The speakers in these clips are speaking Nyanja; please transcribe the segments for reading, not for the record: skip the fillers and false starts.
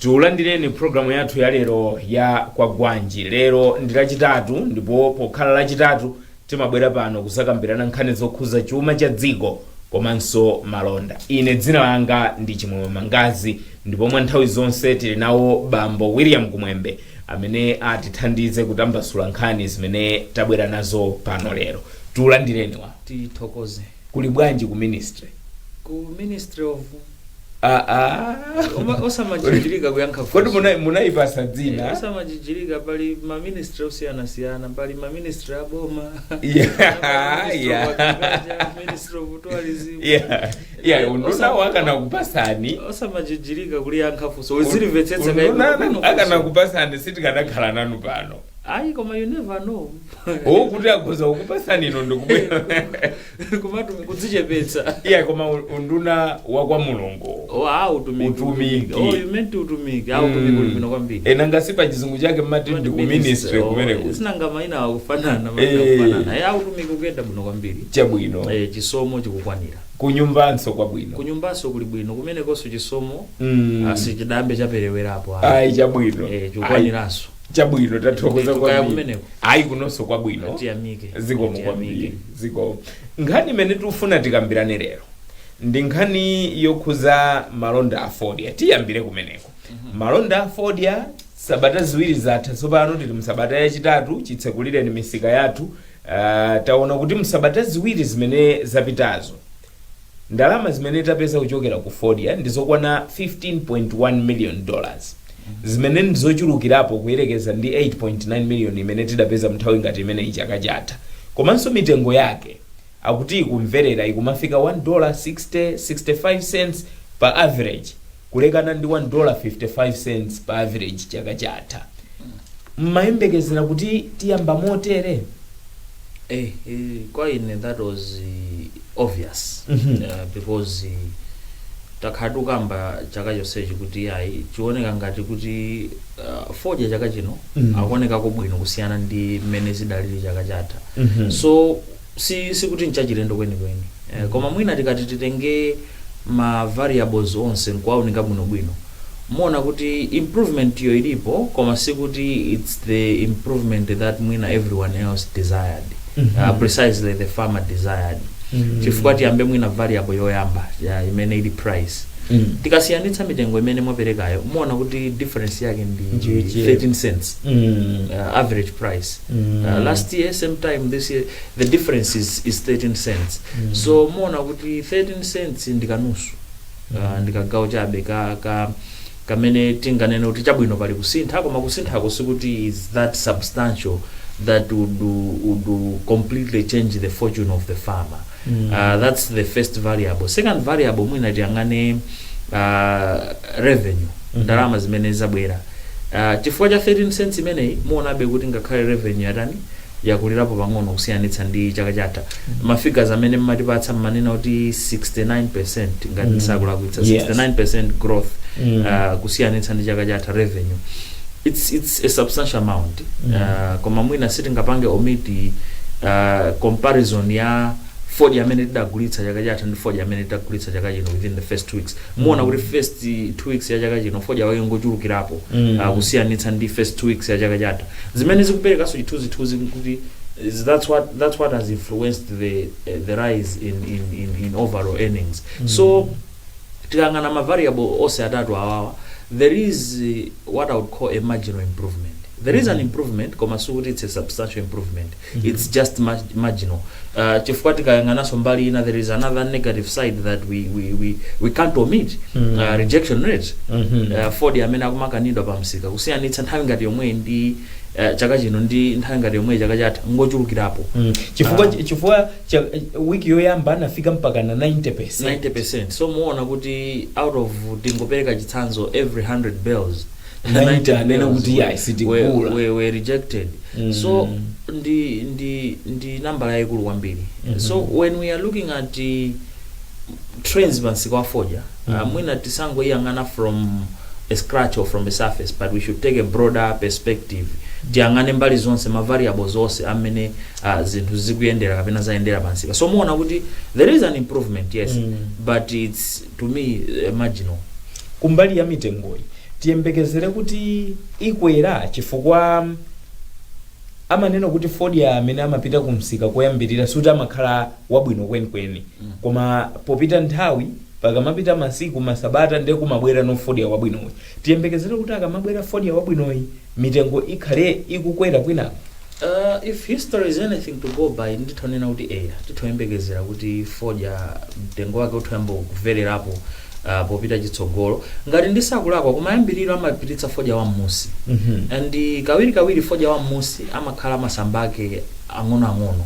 Tulandireni programu yathu ya lero ya kwa Gwanji. Lero ndi lachitatu ndipo pokhala lachitatu timabwera pano kusakambirana nkhani zokhuza chuma cha dziko komanso malonda. Ine dzina langa ndi Chimwemwe Mangazi ndipo mwa nthawi zonse tili nawo Bambo William Kumwembe amene atithandize kutambasula nkhani zimene tabwera nazo pano lero. Tulandireni wa tithokoze. Kuli bwanji ku ministry? Ku Ministry of osamajijilika kuyankha kodi munaipasa dzina? osamajijilika pali ma ministry osiyana pali ma ministry aboma ministry of tourism unduna wakana kupasani osamajijilika kuliyankha funso wezilivetsetsa akana kupasani sitikanakhala nanu pano. Ayi koma you never know. Kuti akuza ukupasani ino ndikubwera kumatu kudzichepetsa. Koma unduna wakwa Mulungu. Utumiki. You meant to utumiki. Utumiki uli bwino kwambiri. Nanga sipa chizungu chake mmati ndi ku ministry kumene kuti. Sinanga maina akufanana kufanana. Utumiki ukenda bwino kwambiri. Chabwino. Chisomo chikukwanira. Kunyumbanso kwa bwino. Kunyumbanso kuli bwino kumene konso chisomo asichidambe chaperewerapo. Chabwino. Chikukwaniranso. Chabwino tathokoza kwa bwino. Kunonso kwa bwino. Tiyamike. Ziko. Nkhani imene tufuna tikambirane lero ndi nkhani yokhuza malonda a fodya. Tiyambire kumeneko. Malonda a fodya sabata ziwiri zatha tsopano tili msabata yachitatu chitsekulireni misika yathu. Taona kuti msabata ziwiri zimene zapitazo ndalama zimene tapeza kuchokera ku fodya ndizokwana $15.1 million. Zimene ndizochulukirapo kuyerekeza ndi 8.9 million imene tidapeza mnthawi ngati imene chaka chatha. Komanso mitengo yake akuti ikumverera ikumafika $1.65 per average kulekana ndi $1.55 per average chaka chatha. Mmayembekezera kuti tiyamba motere? Kwa ine that was obvious. Because takhatu kamba chaka chonsechi kuti chioneka ngati kuti fodya chaka chino akuoneka kubwino kusiyana ndi mmene zidalili chaka chatha. So sikuti nchachilendo kwenikweni. Koma mwina tikati titenge ma variables onse nkuwaoneka bwinobwino muona kuti improvement yo ilipo koma sikuti it's the improvement that mwina everyone else desired. Precisely the farmer desired. Chifukwa tiyambe mwina variable yoyamba imene ili price. Tikasiyanitsa mitengo imene mwaperekayo muona kuti difference yake ndi 13 cents average price. Last year same time this year the difference is 13 cents. So muona kuti 13 cents ndikanusu ndikagawo chabe kamene tinganene kuti chabwino pali kusintha koma kusinthako sikuti is that substantial that would completely change the fortune of the farmer. That's the first variable. Second variable mwina tiyangane revenue. Ndalama zimene zabwera. Chifukwa cha 13 cents imeneyi muonabe kuti ngakhale revenue yatani yakulirapo pang'ono kusiyanitsa ndi chaka chatha. Mafigures amene mmatipatsa manena kuti 69% ngati sakulakwitsa 69% growth kusiyanitsa ndi chaka chatha revenue. It's a substantial amount. Koma mwina sitingapange omiti comparison ya fodya amene tidagulitsa chaka chatha ndi fodya amene tidagulitsa chaka chino within the first 2 weeks. Muona kuti first 2 weeks ya chaka chino fodya wake ngochulukirapo kusiyanitsa ndi first 2 weeks ya chaka chatha. Zimene zikuperekaso chithunzithunzi kuti that's what has influenced the rise in overall earnings. So tikangana ma variable ose atatu awawa there is what I would call a marginal improvement. There is an improvement, koma sukuti it's a substantial improvement. It's just marginal. Chifukwa tikayanganaso mbali ina there is another negative side that we can't omit. Rejection rate. Fodya amene akumakanidwa pamsika kusiyanitsa nthawi ngati yomwe ndi chaka chino ndi nthawi ngati yomwe chaka chatha ngochulukirapo. Chifukwa wiki yoyamba anafika mpaka na 90%. So muona kuti out of tingopereka chitsanzo every 100 bells 90 anena kuti were rejected. So ndi number yayikulu kwambiri. So when we are looking at the trends pansika wa fodya mwina tisango iyangana from a scratch or from a surface, but we should take a broader perspective. Tiyangane mbali zonse ma variables onse amene zinthu zikuyendera kapena zaendera pansika. So muona kuti there is an improvement, yes, but it's to me marginal. Kumbali ya mitengoyi tiyembekezere kuti ikwera chifukwa amanena kuti fodya amene amapita kumsika koyambirira suti amakhala wabwino kwenikweni koma popita nthawi pakamapita masiku masabata ndiye kumabwera no fodya wabwinoyi. Tiyembekezere kuti akamabwera fodya wabwinoyi mitengo ikhale ikukwera kwinako. If history is anything to go by, nditonena kuti titoyembekezera kuti fodya mtengo wake uthoyamba kuvererapo popita chitsogolo ngati ndisakulakwa kumayambiriro amapititsa fodya wa mmusi and kawiri fodya wa mmusi amakhala masamba ake ang'onoang'ono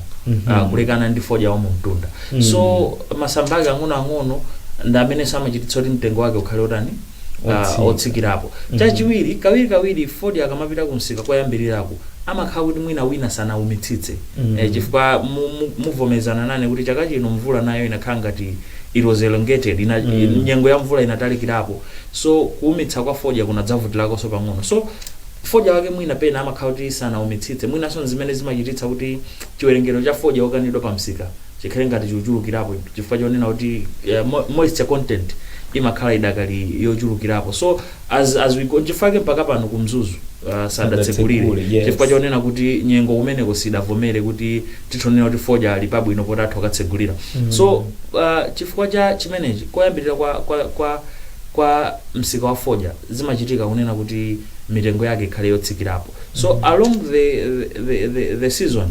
kulekana ndi fodya wa mumtunda. So masamba ake ang'onoang'ono ndi amene samachititsa kuti mtengo wake ukhale utani otsikirapo. Chachiwiri kawiri fodya akamapita kumsika koyambirirako amakhala kuti mwina wina sanaumitsitse chifukwa muvomezana nane kuti chaka chino mvula nayo inakhala ngati it was elongated nyengo ya mvula inatalikirapo, so kuumitsa kwa fodya kunadzavutirako so pang'ono. So fodya wake mwina pena amakhala kuti sanaumitsitse mwina so zimene zimachititsa kuti chiwerengero cha fodya okanidwa pa msika chikhale ngati chikuchulukirapo chifukwa chonena kuti moisture content imakhala idakali yochulukirapo. So as we go chifake mpaka pano kumzuzu sadatsekulire chifukwa chonena kuti nyengo kumeneko sidavomere kuti titonena kuti fodya ali pabwino poti athu akatsegulira. So chifukwa cha chimenechi koyambirira kwa msika wa fodya zimachitika kunena kuti mitengo yake ikhale yotsikirapo. So along the season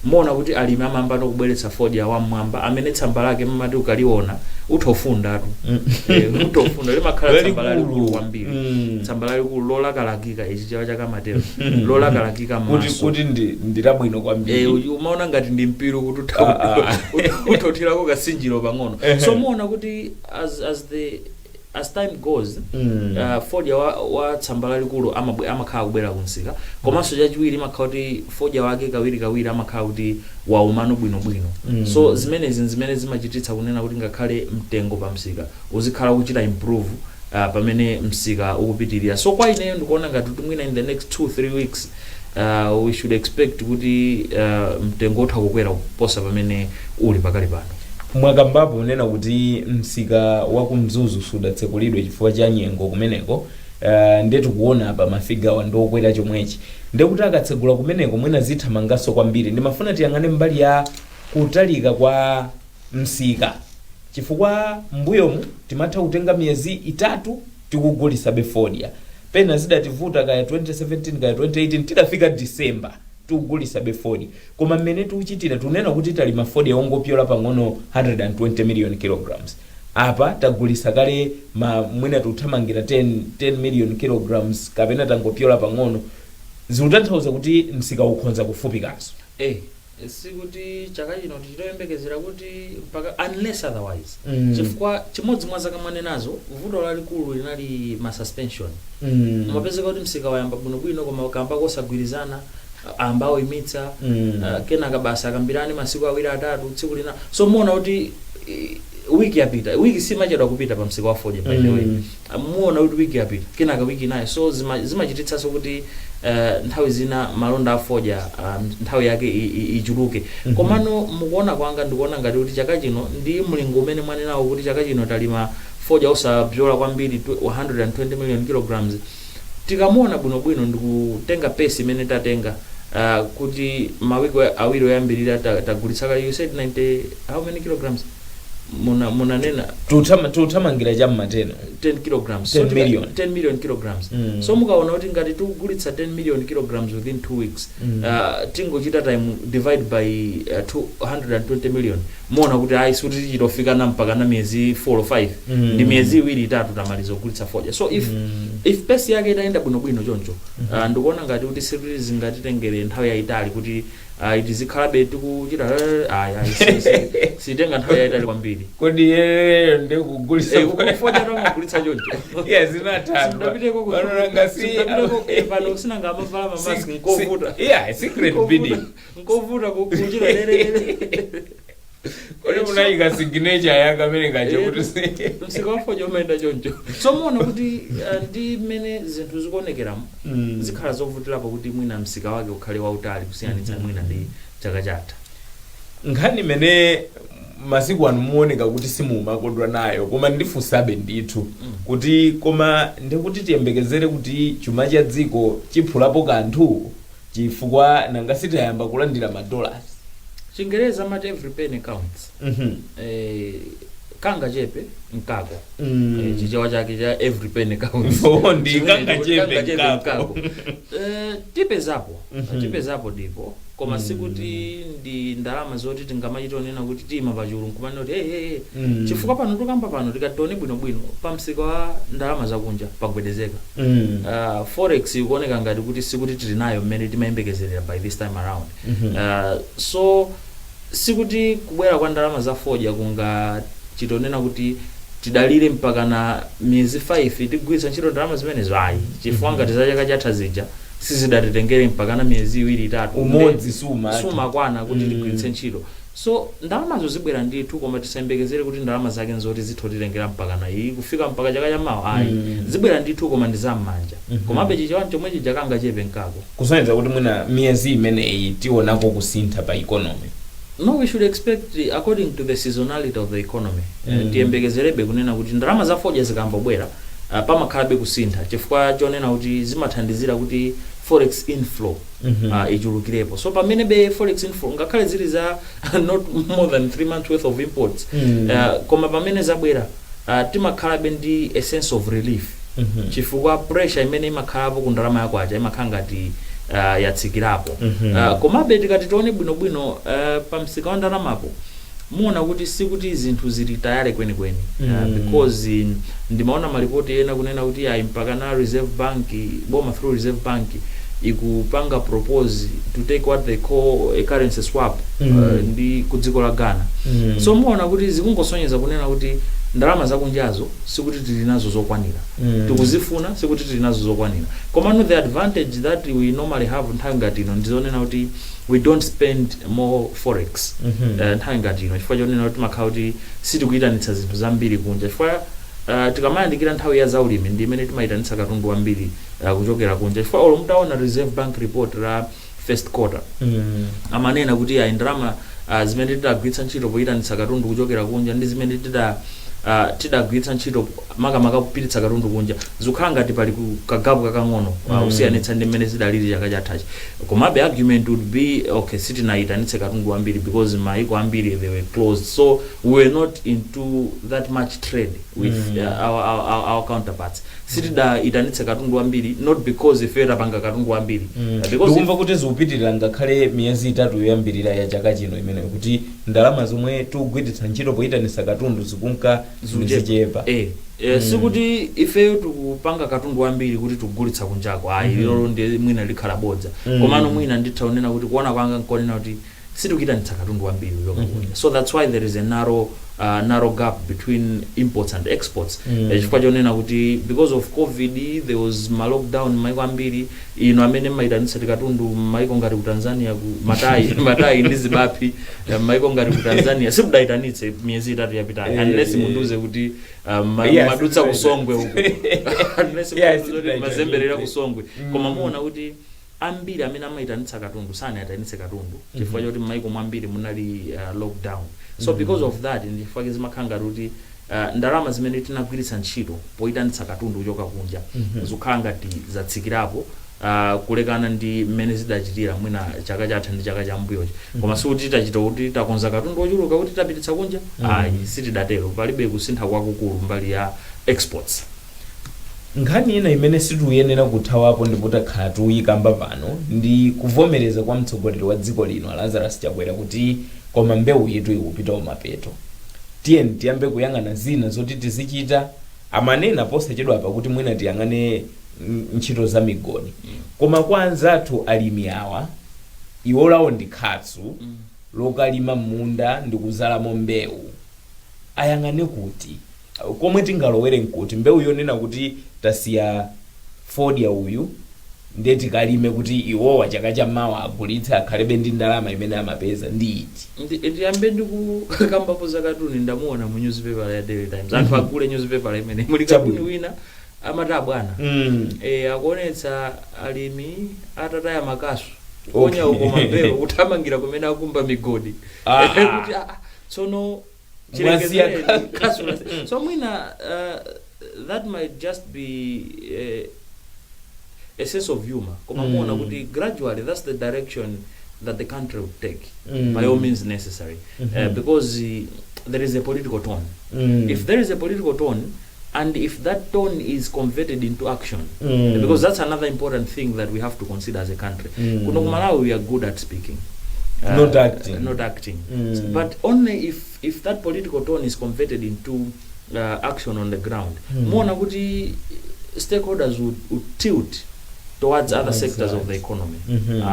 mona kuti alimi amamba kubweretsa fodya wamwamba amene tsamba lake mmati ukaliona utofunda tu utofunda limakhala tsamba lalikulu kwambiri tsamba lalikulu lolakalakika ichi chawa chakamatero lolakalakika maso kuti ndilabwino kwambiri umaona ngati ndi mpiru kuti utothirako kasinjiro pang'ono. So mona kuti as time goes fodya wa tsamba lalikulu amakhala kubwera kumsika komanso chachiwiri imakhala kuti fodya wake kawiri amakhala kuti waumano bwinobwino. So zimene zimachititsa kunena kuti ngakhale mtengo pa msika uzikhala kuchita improve pamene msika ukupitirira. So kwa ineyo ndikuona ngati mwina in the next 2-3 weeks we should expect kuti mtengo utha kukwera kuposa pamene uli pakali pano. Mwakambapo unena kuti msika wa kumzuzu sudatsekulidwe chifukwa cha nyengo kumeneko ndetu kuona pa mafiga ndokwera chomwechi ndekuti akatsegula kumeneko mwina zithamangaso kwambiri. Ndimafuna tiyang'ane mbali ya kutalika kwa msika chifukwa mbuyomu timatha kutenga miyezi 3 tikugulisa fodya pena zidativuta kaya 2017 kaya 2018 tidafika December tukugulisa fodya koma mmene tikuchitira tunena kuti talima fodya ongopyola pang'ono 120 million kilograms apa tagulisa kale mwina tuthamangira 10 million kilograms kapena tangopyola pang'ono zikutanthauza kuti msika ukhonza kufupikanso. Sikuti chaka chino tichitoyembekezera kuti mpaka unless otherwise chifukwa chimodzi mwa zaka mwanenazo vuto lalikulu linali ma suspension mapezeka kuti msika wayamba bwinobwino koma kamba kosagwirizana ambao imitsa kenaka basa akambirani masiku 2-3 tsiku lina. So muona kuti wiki simachedwa kupita pa msika wa fodya by the way muona kuti wiki yapita kenaka wiki nayo. So zimachititsanso kuti nthawi zina malonda a fodya nthawi yake ichuluke. Komano mukuona kwanga ndikuona ngati kuti chaka chino ndi mlingo umene mwanenawo kuti chaka chino talima fodya osabzola kwambiri 120 million kilograms. Tikamuona bwinobwino ndikutenga pesi imene tatenga kuti mawiki awiri oyambirira tagulitsaka you said 90 how many kilograms munanena tuthamangira chammateno 10 kilograms 10 million kilograms. So mukaona kuti ngati tikugulitsa 10 million kilograms within 2 weeks tingochita time divide by 220 million muona kuti ayi suti tichitofika na mpaka na miyezi 4 or 5 ndi miyezi 2-3 tamaliza kugulitsa fodya. So if pesi yake itaenda bwinobwino choncho ndikuona ngati kuti series ngatitengere nthawi yayitali kuti itizikhalabe tikuchita sitenga nthawi yayitali kwambiri kodi ndikugulisa fodya tongagulitsa choncho zinathandwa pano kusinanga amavala mamaski nkovuta secret bidding nkovuta kuchita lelelele kodi munayika signature yakamene ngacho kuti msika wa fodya umaenda choncho. So muona kuti ndi mmene zinthu zikuonekeramu zikhala zovutirapo kuti mwina msika wake ukhale wautali kusiyanitsa mwina ndi chaka chatha. Nkhani imene masiku ano muoneka kuti simumakondwa nayo koma ndifunsabe ndithu kuti koma ndikuti tiyembekezere kuti chuma cha dziko chiphulapo kanthu chifukwa nanga sitayamba kulandira madollars. Chingereza amati every penny counts. Kanga chepe nkako. Chichewa chake cha every penny counts. Ndi kanga chepe nkako. Tipezapo ndipo koma sikuti ndi ndalama zoti tingamachionena kuti tima pachulu nkumana kuti hey chifukwa pano tukamba pano tikatione bwinobwino pamsika wa ndalama zakunja pagwedezeka. Forex ikuoneka ngati kuti sikuti tili nayo mmene timayembekezerera by this time around. So sikuti kubwera kwa ndalama za fodya kunga chitonena kuti tidalire mpaka na miezi 5 tigwiritsa ntchito ndalama zimenezo ayi chifukwa ngati za chaka chatha zija sizidatitengere mpaka na miezi 2-3 umodzi suma kwana kuti tigwiritse ntchito. So ndalamazo zibwera ndithu koma tisayembekezere kuti ndalama zake nzoti zithotitengera mpaka na iyi kufika mpaka chaka cha mawa ayi zibwera ndithu koma ndi zam'manja komabe chichewa chomwe chija kanga chepe nkako kusonyeza kuti mwina miyezi imeneyi tionako kusintha pa economy. No, we should expect according to the seasonality of the economy. Tiyembekezerebe kunena kuti ndalama za fodya zikambobwera pamakhalabe kusintha chifukwa chonena kuti zimathandizira kuti forex inflow ichulukirepo. So pamene be forex inflow ngakhale zili za not more than 3 months worth of imports koma pamene zabwera timakhalabe ndi a sense of relief chifukwa pressure imene imakhalapo ku ndalama yako aja imakhala ngati yatsikirapo. Komabe tikati tione bwinobwino pamsika wa ndalamapo muona kuti sikuti zinthu zili tayari kwenikweni because ndimaona malipoti ena kunena kuti mpaka na Reserve Bank boma through Reserve Bank ikupanga propose to take what they call a currency swap ndi kudziko la Ghana. So muona kuti zikungosonyeza kunena kuti ndalama zakunjazo sikuti tili nazo zokwanira tikuzifuna sikuti tili nazo zokwanira koma the advantage that we normally have nthawi ngati ino ndizonena kuti we don't spend more forex nthawi ngati ino chifukwa chonena kuti makhala kuti sitikuyitanitsa zinthu zambiri kunja chifukwa tikamayandikira nthawi ya zaulimi ndi imene timayitanitsa katundu wambiri kuchokera kunja chifukwa olo mutaona Reserve Bank report la first quarter amanena kuti ndalama zimene tidagwiritsa ntchito poyitanitsa katundu kuchokera kunja ndi zimene tidagwiritsa ntchito makamaka kupititsa katundu kunja zikukhala ngati pali kagabu kakang'ono usiyanitsa ndi mmene zidalili chaka chathachi komabe argument would be okay sitinayitanitse katundu wambiri because maiko ambiri they were closed so we were not into that much trade with our counterparts sitidayitanitse katundu wambiri not because ife tapanga katundu wambiri because ndikumva kuti zikupitirira ngakhale miyezi 3 yoyambirira ya chaka chino imene kuti ndalama zomwe tikugwiritsa ntchito poyitanitsa katundu zikunka zichepa sikuti ifeyo tikupanga katundu wambiri kuti tikugulitsa kunjako ayi lero ndi mwina likhala bodza komano mwina ndithaonena kuti kuona kwanga nkonena kuti sitikuyitanitsa katundu wambiri yokakunja so that's why there is a narrow gap between imports and exports chifukwa chonena kuti because of covid there was ma lockdown maiko ambiri ino amene mayitanitsa katundu maiko ngati ku Tanzania ku matai ndi zibapi maiko ngati ku Tanzania sibudayitanitse miyezi 3 yapitayo unless munduze kuti madutsa kusongwe huko unless munduze mazemberera kusongwe koma muona kuti ambiri amene amayitanitsa katundu sanayitanitse katundu chifukwa choti maiko mwambiri munali lockdown so because of that ndifika zimakhanga kuti ndalama zimene tinagwiritsa ntchito poyitanitsa katundu kuchoka kunja zikukhala ngati zatsikirapo kulekana ndi mmene zidachitira mwina chaka chatha ndi chaka chambuyochi koma sikuti titachita kuti takonza katundu ochuluka kuti tapititsa kunja ayi sitidatero palibe kusintha kwakukulu mbali ya exports. Nkhani ina imene situyenera kuthawapo ndipo takhala tuyikamba pano ndi kuvomereza kwa mtsogoleri wa dziko lino Lazarus Chakwera kuti koma mbewu yetu ikupita kumapeto tiyambe kuyang'ana zina zoti tizichita amanena posachedwa apa kuti mwina tiyang'ane ntchito za migodi koma kwa anzathu alimi awa iwolawo ndi khatsu lokalima munda ndi kuzalamo mbewu ayang'ane kuti komwe tingalowere nkuti mbewu yonena kuti tasiya fodya uyu ndiye tikalime kuti iwowa chaka chammawa agulitsa akhalebe ndi ndalama imene amapeza ndi iti ndiyambe ndikukambapo zakatuni ndamuona mu newspaper ya Daily Times anthu agule newspaper imene muli katuni wina amata bwana akuonetsa alimi atataya makasu kuponya uko mbewu kuthamangira kumene akumba migodi kuti so no Mwasiya so mwina that might just be a sense of humor koma muona kuti gradually that's the direction that the country would take by all means necessary because there is a political tone if there is a political tone and if that tone is converted into action because that's another important thing that we have to consider as a country kuno Malawi we are good at speaking not acting but only if that political tone is converted into action on the ground muona kuti stakeholders would tilt towards other sectors of the economy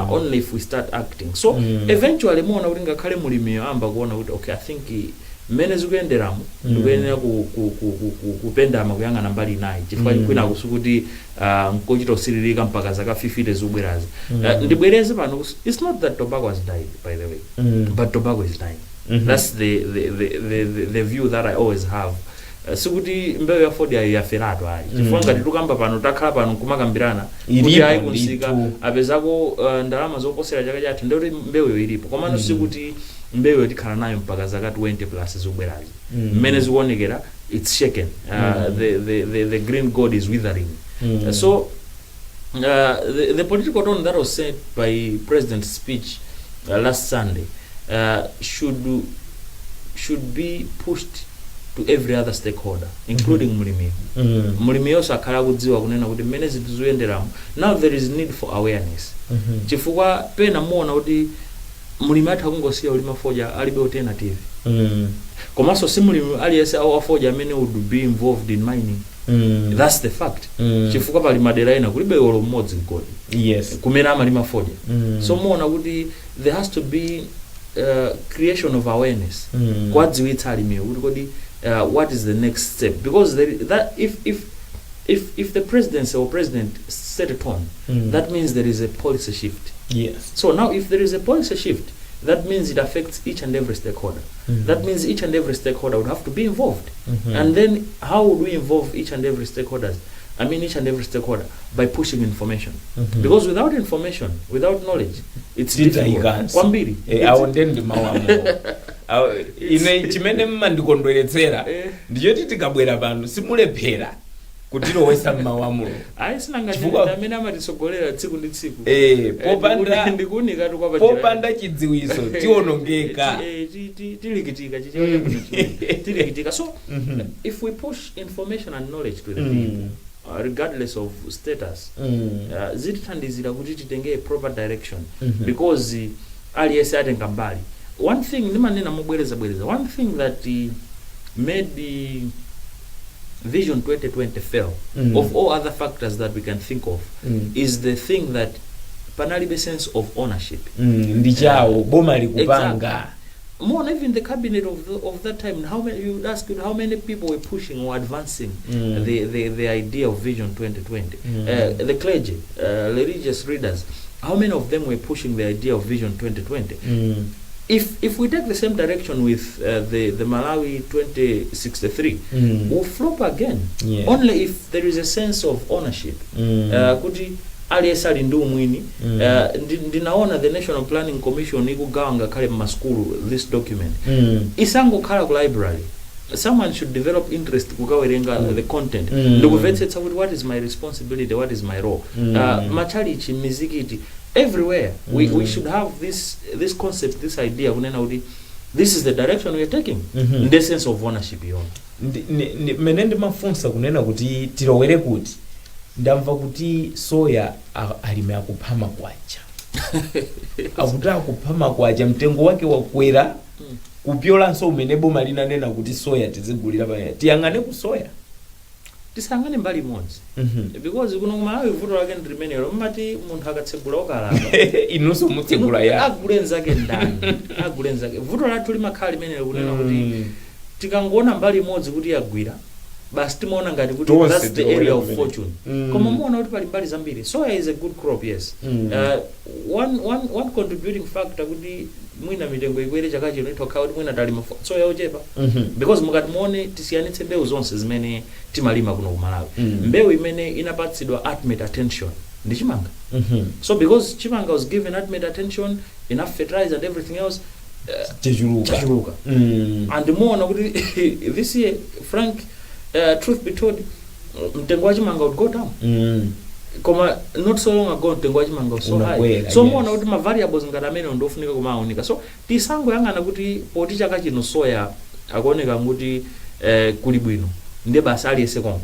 only if we start acting so eventually muona kuti ngakhale mulimi amba kuona kuti okay I think mmene zikuyenderamo ndikuyenera kupenda makuyang'ana mbali nayi chifukwa kwina kusukuti nkochita usiririka mpaka zaka 50 zobwerazi ndibwereze pano it's not that tobacco has died by the way but tobacco is dying that's the view that I always have sikuti mbewu ya Ford yaferatu ayi chifukwa ngati tukamba pano takhala pano kumakambirana kuti ayi kunsika apezako ndalama zoposera chaka chathu ndikuti mbewu ilipo komano sikuti mbewu yotikhala nayo mpaka zaka 20 plus zobwerazi mmene zikuonekera it's shaken the green gold is withering so the political tone that was said by President's speech last Sunday should be pushed to every other stakeholder including mulimi mulimi yonse akhala kudziwa kunena kuti mmene zinthu zoyenderamo now there is need for awareness chifukwa pena muona kuti mulimi atha kungosiya ulima foja alibe alternative komanso si mulimi aliyese au afoja amene would be involved in mining that's the fact chifukwa pali madera ena kulibe olo mmodzi mkodi yes kumene amalima foja so muona kuti there has to be creation of awareness kwadziwitsa alimiwo kuti kodi what is the next step because if the presidency or president set a tone that means there is a policy shift yes so now if there is a policy shift that means it affects each and every stakeholder that means each and every stakeholder would have to be involved and then how would we involve each and every stakeholder by pushing information because without information without knowledge it's difficult kwambiri aondendi mawamo ine chimene mmandikondweretsera ndichoti tikabwera pano simulephera kutilowesa mmawamulo amene amatitsogolera tsiku ndi tsiku popanda chidziwiso tionongeka tilikitika so if we push information and knowledge to the people regardless of status zitithandizira kuti titenge proper direction because aliyese atenga mbali one thing nimanena mubwereza one thing that made the Vision 2020 fail of all other factors that we can think of is the thing that panalibe sense of ownership ndichawo boma likupanga more even the cabinet of that time how many people were pushing or advancing the idea of Vision 2020 the clergy religious leaders how many of them were pushing the idea of Vision 2020 if we take the same direction with the Malawi 2063 we'll flop again only if there is a sense of ownership kuti aliyesa ali ndi umwini ndinaona the National Planning Commission ikugawa ngakhale m'maskulu this document isangokhala ku library someone should develop interest kukawerenga the content ndikuvetsetsa kuti what is my responsibility what is my role machalichi mizikiti everywhere we should have this concept this idea kunena kuti this is the direction we are taking in the sense of ownership yona mene ndimafunsa kunena kuti tilowere kuti ndamva kuti soya alime akuphama kwacha akuta akuphama kwacha mtengo wake wakwera kupyolanso umene boma linanena kuti soya tizigulira paya tiyangane ku soya tisangane mbali imodzi because kuno Malawi vuto lake ndilimenelo mmati munthu akatsegula okalamba inunso mutsegula ya agulenzake ndani agulenzake vuto lathu limakhala limenelo kunena kuti tikangona mbali imodzi kuti yagwira basi timaona ngati kuti that's the area of fortune koma muona kuti pali mbali zambiri soya is a good crop yes one contributing factor kuti mwina mitengo ikwere chaka chino itokhala kuti mwina talima soya ochepa because mukati muone tisiyanitse mbewu zonse zimene timalima kuno ku Malawi mbewu imene inapatsidwa ultimate attention ndi chimanga so because chimanga was given ultimate attention enough fertilizer and everything else chachuluka and muona kuti this year frank truth be told mtengo wa chimanga would go down koma not so long ago mtengo wa chimanga so high so muona kuti ma variables ngati amene ndofunika kumaonika so tisango yangana kuti poti chaka chino soya akuoneka kuti kuli bwino ndiye basi aliyese kongo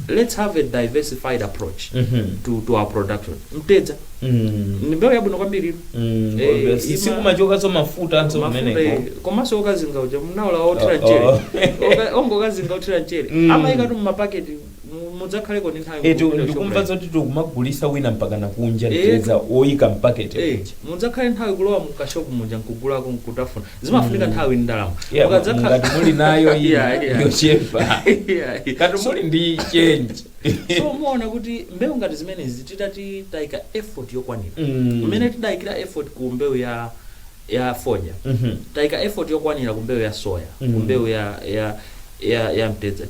let's have a diversified approach to our production mtedza mbewu yabwino kwambiri sikumachoka so mafuta anso meneko komanso okazinga uja mnaula otira nchere ongo okazinga otira nchere amayika tu mumapaketi mudzakhaleko ni nthawi ndikumva zoti tikumagulisa wina mpaka nakunja teza oyika mpaketi mudzakhale nthawi kulowa mukashopu muja nkugulako nkutafuna zimafunika nthawi ndalama ngati muli nayo yochepa kati muli ndi change so muona kuti mbewu ngati zimenezi titati tayika effort yokwanira mmene tidayikira effort ku mbewu ya foja tayika effort yokwanira ku mbewu ya soya ku mbewu ya mtedza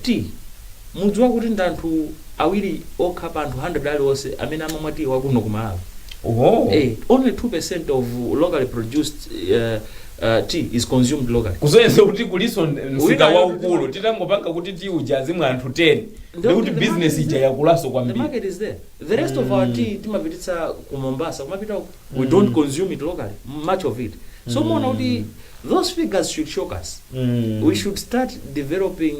mudziwa kuti ndanthu awiri okha pa anthu 100 aliwonse amene amamwati wakuno kumalawi only 2% of locally produced tea is consumed locally kuzoyenza kuti kuliso msika waukulu titangopanga kuti tea ujazi mwa anthu 10 ndikuti business ija yakulaso kwambiri the market is there the rest of our tea timapititsa ku Mombasa kumapita we don't consume it locally much of it so muona kuti those figures should shock us we should start developing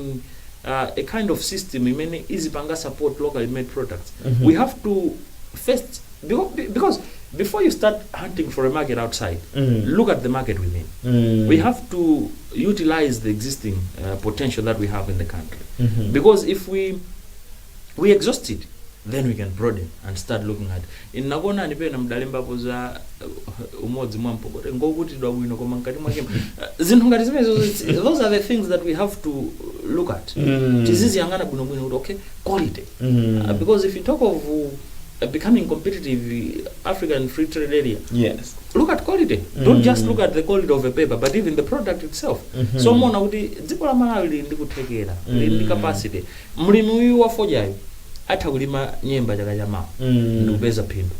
a kind of system imene izipanga support locally made products we have to first because before you start hunting for a market outside look at the market within we have to utilize the existing potential that we have in the country because if we exhaust it then we can broaden and start looking at inakona nipena mdalembapo za umodzi mwa mpogore ngokuti dwa bwino koma nkati mwake zinthu ngati zimezo those are the things that we have to look at tizizi yangana bwino bwino okay quality because if you talk of becoming competitive African free trade area yes look at quality don't just look at the quality of a paper but even the product itself so mona kuti dziko la Malawi ndikuthekera ndi capacity mlimi uyu wa fojayo athakulima nyemba chaka chamawa ndikupeza phindu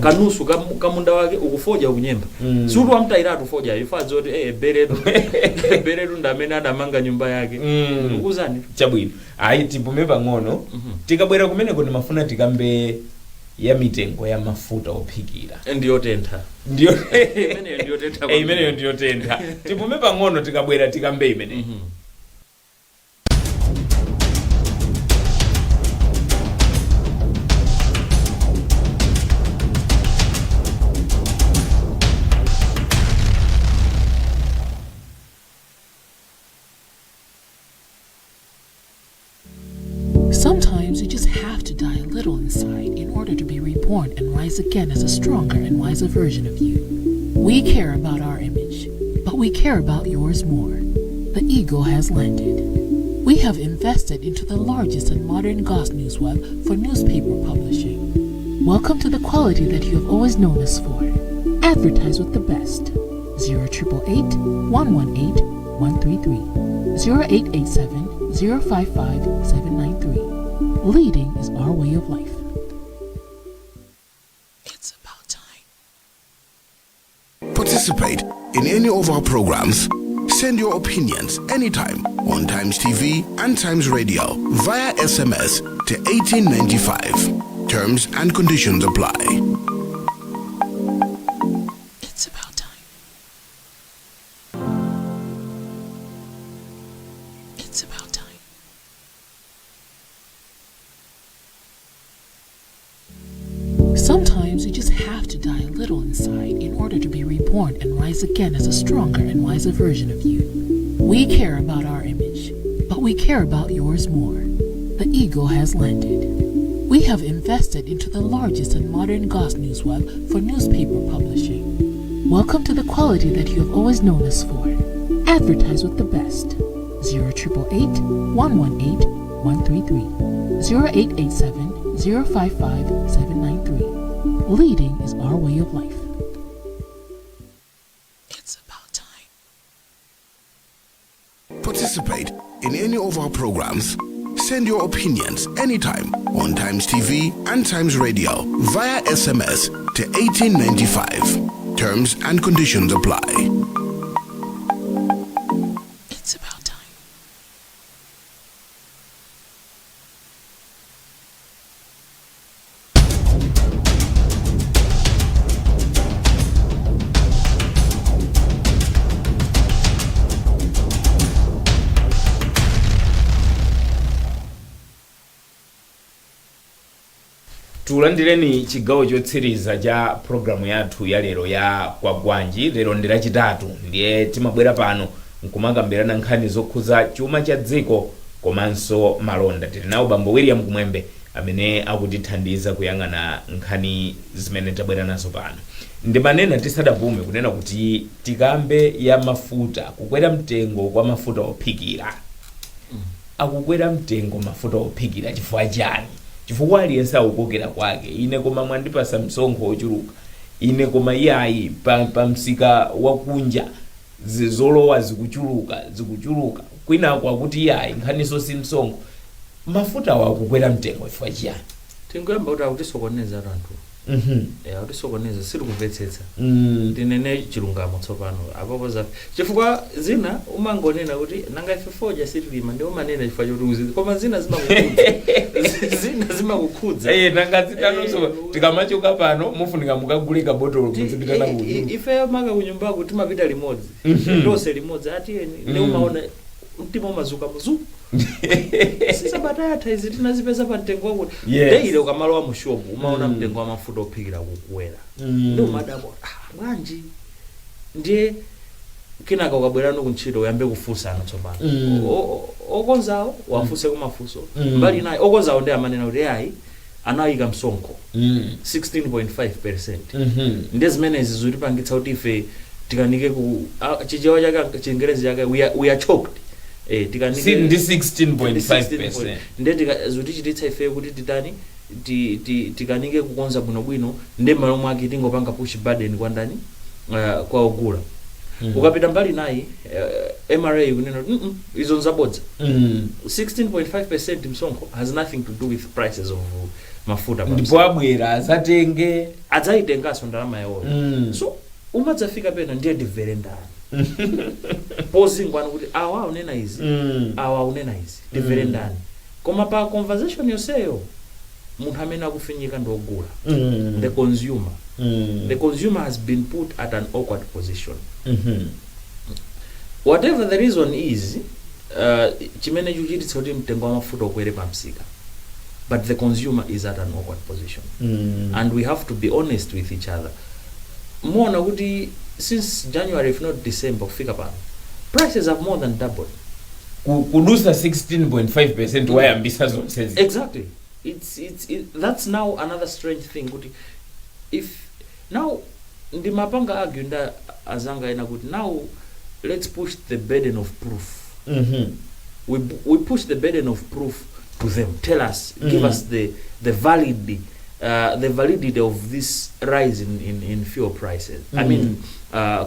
kanusu kamunda wake ukufoja ukunyemba sutu amtairatu foja ifadzo kuti beredu ndamene adamanga nyumba yake ukuzani chabwino ayi tipume pang'ono tikabwera kumene kuti mafuna tikambe ya mitengo ya mafuta ophikira ndiyotentha imeneyo ndiyotentha tipume pang'ono tikabwera tikambe imeneyo Sometimes you just have to die a little inside in order to be reborn and rise again as a stronger and wiser version of you. We care about our image, but we care about yours more. The Eagle has landed. We have invested into the largest and modern Goss news web for newspaper publishing. Welcome to the quality that you have always known us for. Advertise with the best. 0888 118 133 0887 055 793. Leading is our way of life. It's about time. Participate in any of our programs. Send your opinions anytime on Times TV and Times Radio via SMS to 1895. Terms and conditions apply. It's about time. It's about time. Sometimes you just have to die a little inside in order to be reborn and rise again as a stronger and wiser version of you. We care about our image, but we care about yours more. The Eagle has landed. We have invested into the largest and modern Goss news web for newspaper publishing. Welcome to the quality that you have always known us for. Advertise with the best. 0888 118 133 0887 055 793. Leading is our way of life. It's about time. Participate in any of our programs. Send your opinions anytime on Times TV and Times Radio via SMS to 1895. Terms and conditions apply. tulandireni chigawo chotsiriza cha programu yathu ya lero ya kwagwanji. Lero ndi lachitatu ndiye timabwera pano nkumakambirana nkhani zokhuza chuma cha dziko komanso malonda. Tili nawo bambo William Kumwembe amene akutithandiza kuyang'ana nkhani zimene tabwera nazo pano. Ndimanena tisadapume kunena kuti tikambe ya mafuta, kukwera mtengo kwa mafuta ophikira. Akukwera mtengo mafuta ophikira chifukwa chani? Chifukwa aliyense akukokera kwake. Ine koma mwandipasa msonkho ochuluka, ine koma iyayi pa msika wakunja zolowa zikuchuluka kwina kwakuti iyayi nkhaniso si msonkho. Mafuta wakukwera mtengo chifukwa chani? tingoyamba kuti akutisokoneza anthu. Akutisokoneza sitikumvetsetsa. Tinene chilungamo tsopano apapo za chifukwa zina umangonena kuti nanga ife foja sitilima ndi umanena chifukwa choti uzi koma zina zimakukhudza. Nanga zitanonso tikamachoka pano mufunika mukagulika botolo muzipitana ku. Ife maka kunyumbako timapita limodzi. Ndose limodzi atiyeni ndi umaona mtima umazuka muzu. Sisabatata izi tinazipeza pa mtengo wakuti. Deile ukamalowa mu shop umaona mtengo wa mafuta ophikira kukwera. Ndio madabo bwanji ndiye kinaka ukabwera no kuntchito uyambe kufunsana tsopano. Okonzawo wafuse kumafuso. Mbali naye okonzawo ndi amanena kuti ayi anayika msonkho 16.5%. Ndiye zimene izi zitipangitsa kuti ife tikanike ku chichewa chake chingerezi chake we are choked. Tikanike ndi 16.5%. Ndiye zutichititsa ife kuti titani tikanike kukonza bwinobwino ndi malo mwake tingopanga push burden kwa ndani kwa ogula. Ukapita mbali nayi MRA kunena izo nzabodza. 16.5% msonkho has nothing to do with prices of mafuta. Ndipo abwera azatenge adzaitengaso ndalama yawo. So umadzafika pena ndiye ndivere ndani. Posingwana kuti awa unena izi awa unena izi ndivere ndani. Koma pa conversation yoseyo munthu amene akufinyika ndi ogula. The consumer. The consumer has been put at an awkward position. Whatever the reason is, chimene chuchititsa kuti mtengo wa mafuta ukwere pa msika. But the consumer is at an awkward position. And we have to be honest with each other. Mona kuti since January if not December kufika pano, prices have more than doubled. Kudusa 16.5% wayambisa zonsezi. Exactly. That's now another strange thing kuti if now ndi mapanga argue nda azanga ena kuti now let's push the burden of proof. We push the burden of proof to them. Tell us, give us the validity of this rise in fuel prices. I mean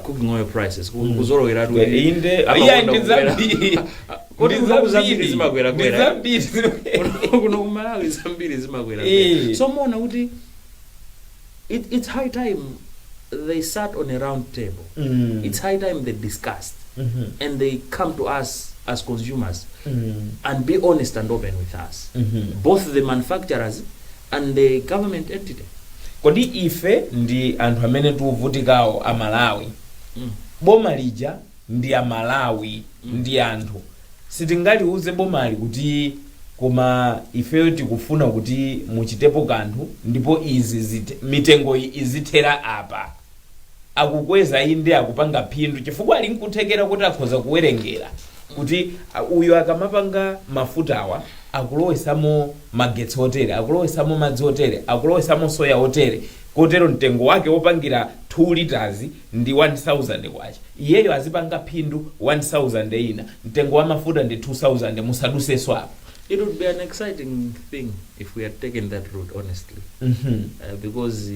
cooking oil prices. Kuzoro iradu inde ndizambiri. Kuzambiri zimakwera kwera. Kuno kumalawi zambiri zimakwera kwera. So mona kuti it's high time they sat on a round table. It's high time they discussed. And they come to us as consumers and be honest and open with us. Both the manufacturers and the government entity. Kodi ife ndi anthu amene tuvutikawo amalawi. Boma lija ndi amalawi ndi anthu. Sitingaliuze bomali kuti koma ifeyo tikufuna kuti muchitepo kanthu ndipo izi mitengo izithera apa. Akukweza inde akupanga phindu chifukwa ali nkuthekera kuti akhoza kuwerengera kuti uyo akamapanga mafutawa akulowesamo magetsi hotere, akulowesamo madzi hotere, akulowesamo soya hotere, kotero mtengo wake wopangira 2 liters ndi 1000 kwacha. Iyeyo azipanga phindu 1000 ina, mtengo wa mafuta ndi 2000 musaduseso apo. It would be an exciting thing if we had taken that route honestly. Because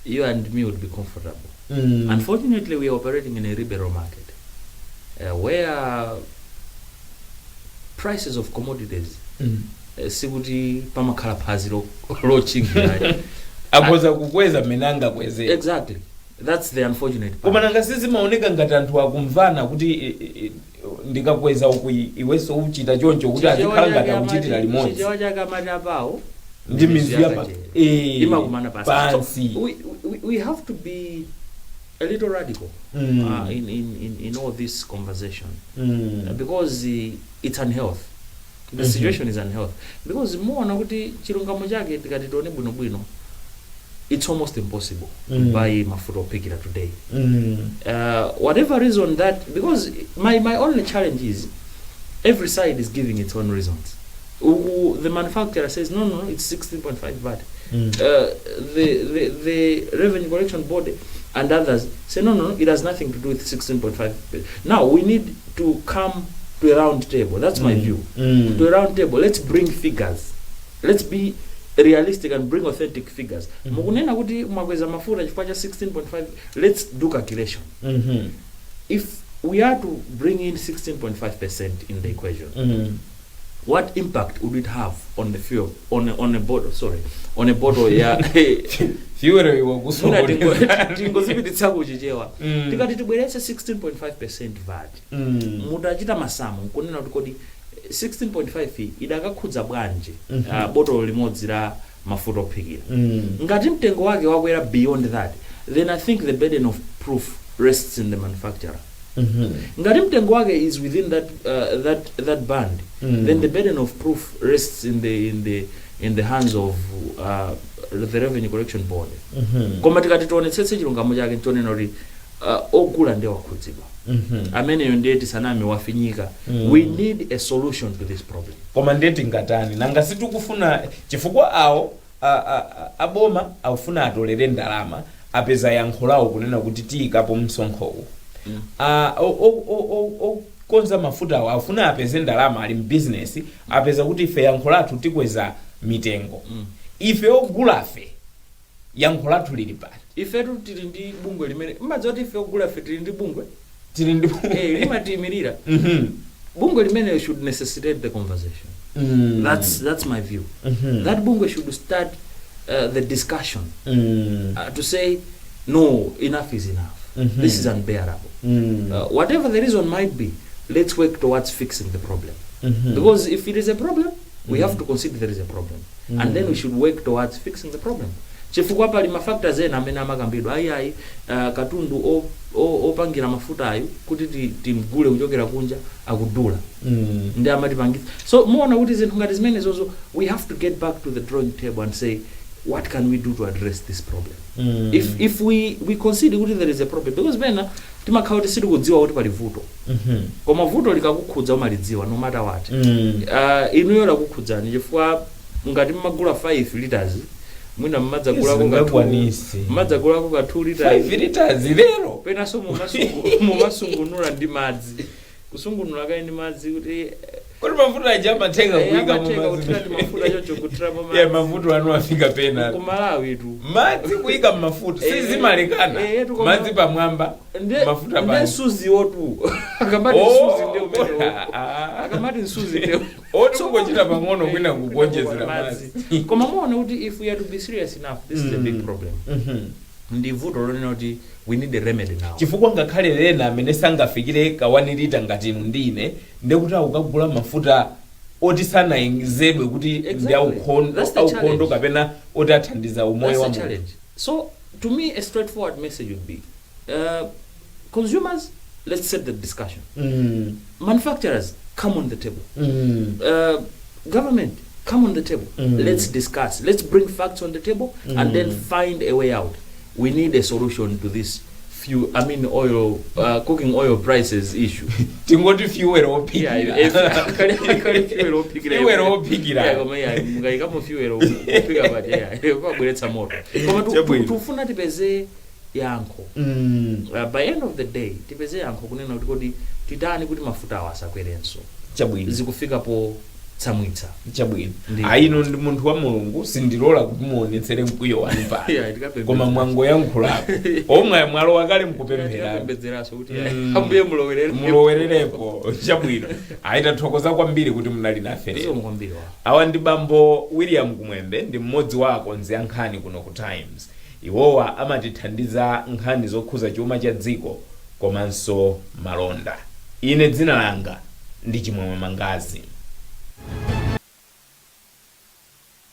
you and me would be comfortable. Unfortunately, we are operating in a liberal market where prices of commodities sikuti pamakhala phazi lochingira akhoza kukweza menanga kweze. Exactly. That's the unfortunate part. Koma nanga sisi maoneka ngati anthu akumvana kuti ndikakweza uku iweso uchita choncho kuti azikhala ngati akuchitira limodzi. Chichewa chaka matapawo ndi mizu yapa imakumana pansi. We have to be a little radical in all this conversation because it's unhealthy. the situation is unhealthy because muona kuti chilungamo chake tikati tione bwinobwino it's almost impossible to buy mafuta ophikira today. Whatever reason that, because my only challenge is every side is giving its own reasons. The manufacturer says no, it's 16.5 VAT. The revenue collection board and others say no, it has nothing to do with 16.5. Now we need to come to a round table. That's my view. To a round table, let's bring figures. Let's be realistic and bring authentic figures. Mukunena kuti mwakweza mafuta chifukwa cha 16.5, let's do calculation. If we are to bring in 16.5% in the equation, what impact would it have on the fuel on a bottle ya fuel iwakusoma tingozipititsa kuchichewa tikati tibweretse 16.5% VAT mutachita masamu kunena kuti kodi 16.5 idakakhudza bwanji bottle limodzi la mafuta ophikira. Ngati mtengo wake wakwera beyond that, then I think the burden of proof rests in the manufacturer. Ngati mtengo wake is within that band, then the burden of proof rests in the hands of the revenue collection board. Koma tikati tionetsetse chilungamo chake tionena kuti ogula ndi wakhudzidwa. Amene ndiye tisanami wafinyika. We need a solution to this problem. Koma ndiye tingatani nanga sitikufuna chifukwa awo aboma afuna atolere ndalama apeza yankho lawo kunena kuti tiyikapo msonkhowo. Konza mafuta awo afuna apeze ndalama ali mbusiness apeza kuti ife yankho lathu tikweza mitengo. Ife ogulafe yankho lathu lili pati. Ife tili ndi bungwe limene mmadzoti ife ogulafe tili ndi bungwe limatimirira. Bungwe limene should necessitate the conversation. That's my view. That bungwe should start the discussion to say no, enough is enough. This is unbearable. Whatever the reason might be, let's work towards fixing the problem. Because if it is a problem, we have to consider there is a problem. And then we should work towards fixing the problem. Chifukwa pali mafactors ena amene amakambidwa ayi katundu opangira mafuta ayo kuti timgule kuchokera kunja akudula. Ndi amatipangisa. So muona kuti zinthu ngati zimene zozo, we have to get back to the drawing table and say what can we do to address this problem. If we consider kuti there is a problem, because pena timakhala kuti sitikudziwa kuti pali vuto. Koma vuto likakukhudza umalidziwa no matter what. Inuyo lakukhudzani chifukwa ngati mmagula 5 liters mwina mmadzagula ko ka 2 liters 5 liters lero pena so mumasungunula ndi madzi kusungunula kaini madzi kuti mafuta ajamatenga kuika mafuta chocho kutrama madzi ya mafuta anu afika pena kumalawi tu madzi kuika mafuta sizimalekana madzi pamwamba mafuta pa nsuzi otu akamati nsuzi ndio umene akamati nsuzi ndio otungochita pang'ono kwina kugonjezera madzi. Koma muona kuti if we are to be serious enough, this is a big problem. Ndi vuto lonena kuti we need a remedy now. Chifukwa ngakhale lena amene sangafikire ka 1 liter ngati inu ndine ndekuti akugula mafuta oti sanayengezedwe kuti ndi aukhondo kapena oti athandiza umoyo wa munthu. So to me a straightforward message would be consumers, let's set the discussion. Manufacturers, come on the table. Government, come on the table. Let's discuss. Let's bring facts on the table and then find a way out. We need a solution to this oil, cooking oil prices issue. Tingoti fuel opikira. Fuel opikira. Mungai kama fuel opikira but kwabweretsa moto. Koma tufuna tipeze yankho. By end of the day tipeze yankho kunena kuti kodi titani kuti mafuta awasakwerenso. Chabwino. Zikufika po tsamwitsa. Chabwino. Ayino ndi munthu wa Mulungu sindilola kuti muonetsere mkwiyo wanu pa. Koma mwango yankhulapo. Omwe mwalo wakale mkupemphera. Mbedzeraso kuti ambuye mulowererepo. Chabwino. Aitathokoza kwambiri kuti munali nafe lero. Awa ndi bambo William Kumwembe ndi mmodzi wa akonzi ankhani kuno ku Times. Iwowa amatithandiza nkhani zokhuza chuma cha dziko komanso malonda. Ine dzina langa ndi Chimwemwe Mangazi.